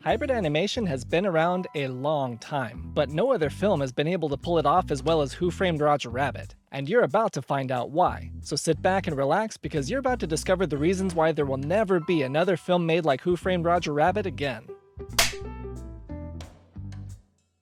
Hybrid animation has been around a long time, but no other film has been able to pull it off as well as Who Framed Roger Rabbit. And you're about to find out why. So sit back and relax because you're about to discover the reasons why there will never be another film made like Who Framed Roger Rabbit again.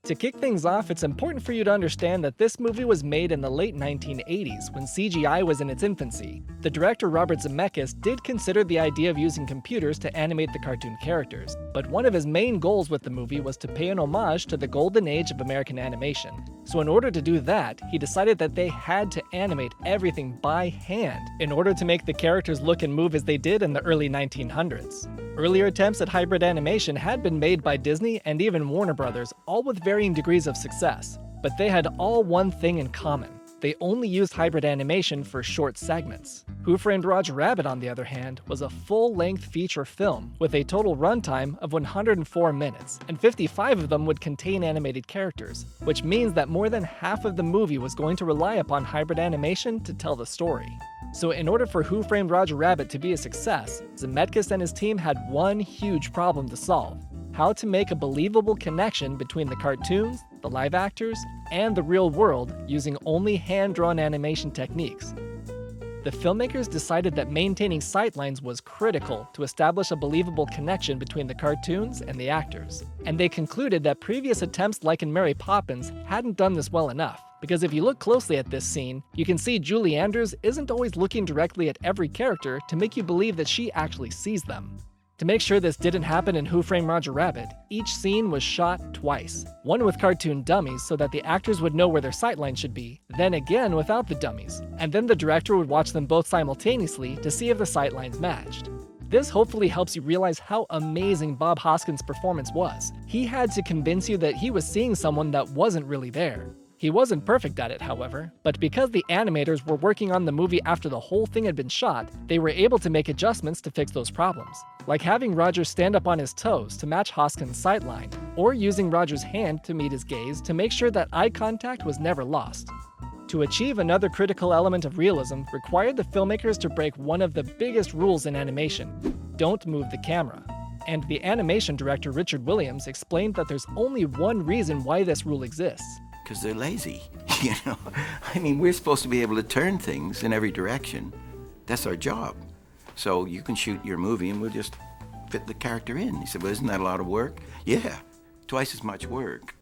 To kick things off, it's important for you to understand that this movie was made in the late 1980s, when CGI was in its infancy. The director Robert Zemeckis did consider the idea of using computers to animate the cartoon characters, but one of his main goals with the movie was to pay an homage to the golden age of American animation. So in order to do that, he decided that they had to animate everything by hand in order to make the characters look and move as they did in the early 1900s. Earlier attempts at hybrid animation had been made by Disney and even Warner Brothers, all with varying degrees of success, but they had all one thing in common. They only used hybrid animation for short segments. Who Framed Roger Rabbit, on the other hand, was a full-length feature film with a total runtime of 104 minutes, and 55 of them would contain animated characters, which means that more than half of the movie was going to rely upon hybrid animation to tell the story. So in order for Who Framed Roger Rabbit to be a success, Zemeckis and his team had one huge problem to solve: how to make a believable connection between the cartoons, the live actors, and the real world using only hand-drawn animation techniques. The filmmakers decided that maintaining sightlines was critical to establish a believable connection between the cartoons and the actors. And they concluded that previous attempts like in Mary Poppins hadn't done this well enough, because if you look closely at this scene, you can see Julie Andrews isn't always looking directly at every character to make you believe that she actually sees them. To make sure this didn't happen in Who Framed Roger Rabbit, each scene was shot twice. One with cartoon dummies so that the actors would know where their sightline should be, then again without the dummies, and then the director would watch them both simultaneously to see if the sightlines matched. This hopefully helps you realize how amazing Bob Hoskins' performance was. He had to convince you that he was seeing someone that wasn't really there. He wasn't perfect at it, however, but because the animators were working on the movie after the whole thing had been shot, they were able to make adjustments to fix those problems, like having Roger stand up on his toes to match Hoskins' sightline, or using Roger's hand to meet his gaze to make sure that eye contact was never lost. To achieve another critical element of realism required the filmmakers to break one of the biggest rules in animation: don't move the camera. And the animation director Richard Williams explained that there's only one reason why this rule exists. Because they're lazy, I mean, we're supposed to be able to turn things in every direction. That's our job. So you can shoot your movie and we'll just fit the character in. He said, well, isn't that a lot of work? Yeah, twice as much work.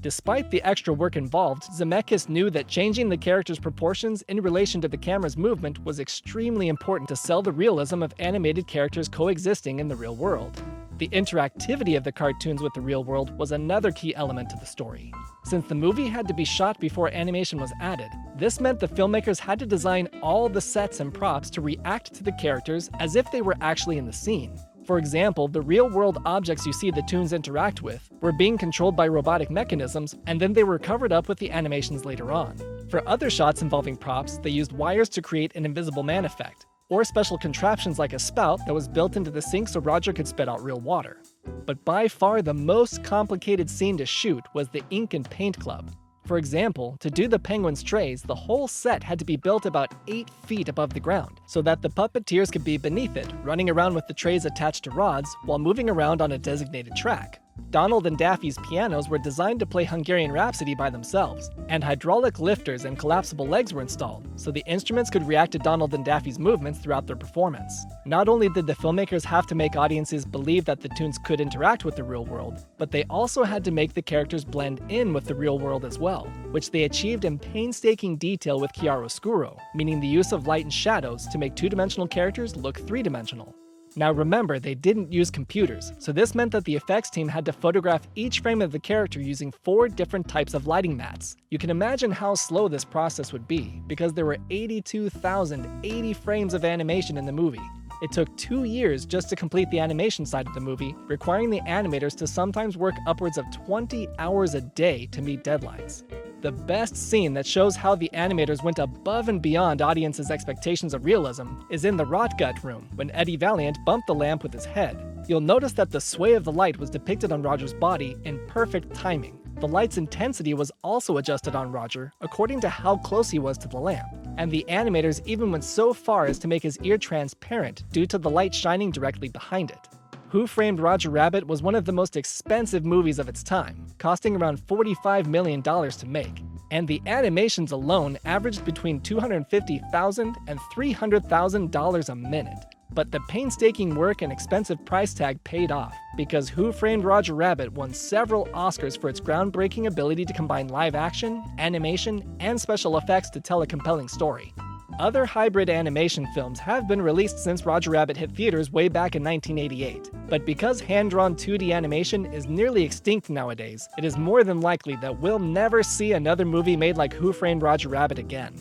Despite the extra work involved, Zemeckis knew that changing the character's proportions in relation to the camera's movement was extremely important to sell the realism of animated characters coexisting in the real world. The interactivity of the cartoons with the real world was another key element to the story. Since the movie had to be shot before animation was added, this meant the filmmakers had to design all the sets and props to react to the characters as if they were actually in the scene. For example, the real-world objects you see the toons interact with were being controlled by robotic mechanisms, and then they were covered up with the animations later on. For other shots involving props, they used wires to create an invisible man effect, or special contraptions like a spout that was built into the sink so Roger could spit out real water. But by far the most complicated scene to shoot was the ink and paint club. For example, to do the penguin's trays, the whole set had to be built about 8 feet above the ground, so that the puppeteers could be beneath it, running around with the trays attached to rods while moving around on a designated track. Donald and Daffy's pianos were designed to play Hungarian Rhapsody by themselves, and hydraulic lifters and collapsible legs were installed, so the instruments could react to Donald and Daffy's movements throughout their performance. Not only did the filmmakers have to make audiences believe that the toons could interact with the real world, but they also had to make the characters blend in with the real world as well, which they achieved in painstaking detail with chiaroscuro, meaning the use of light and shadows to make two-dimensional characters look three-dimensional. Now remember, they didn't use computers, so this meant that the effects team had to photograph each frame of the character using 4 different types of lighting mats. You can imagine how slow this process would be, because there were 82,080 frames of animation in the movie. It took 2 years just to complete the animation side of the movie, requiring the animators to sometimes work upwards of 20 hours a day to meet deadlines. The best scene that shows how the animators went above and beyond audiences' expectations of realism is in the rot gut room, when Eddie Valiant bumped the lamp with his head. You'll notice that the sway of the light was depicted on Roger's body in perfect timing. The light's intensity was also adjusted on Roger according to how close he was to the lamp, and the animators even went so far as to make his ear transparent due to the light shining directly behind it. Who Framed Roger Rabbit was one of the most expensive movies of its time, costing around $45 million to make, and the animations alone averaged between $250,000 and $300,000 a minute. But the painstaking work and expensive price tag paid off, because Who Framed Roger Rabbit won several Oscars for its groundbreaking ability to combine live action, animation, and special effects to tell a compelling story. Other hybrid animation films have been released since Roger Rabbit hit theaters way back in 1988, but because hand-drawn 2D animation is nearly extinct nowadays, it is more than likely that we'll never see another movie made like Who Framed Roger Rabbit again.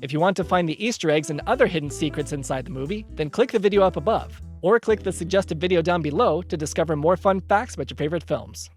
If you want to find the Easter eggs and other hidden secrets inside the movie, then click the video up above, or click the suggested video down below to discover more fun facts about your favorite films.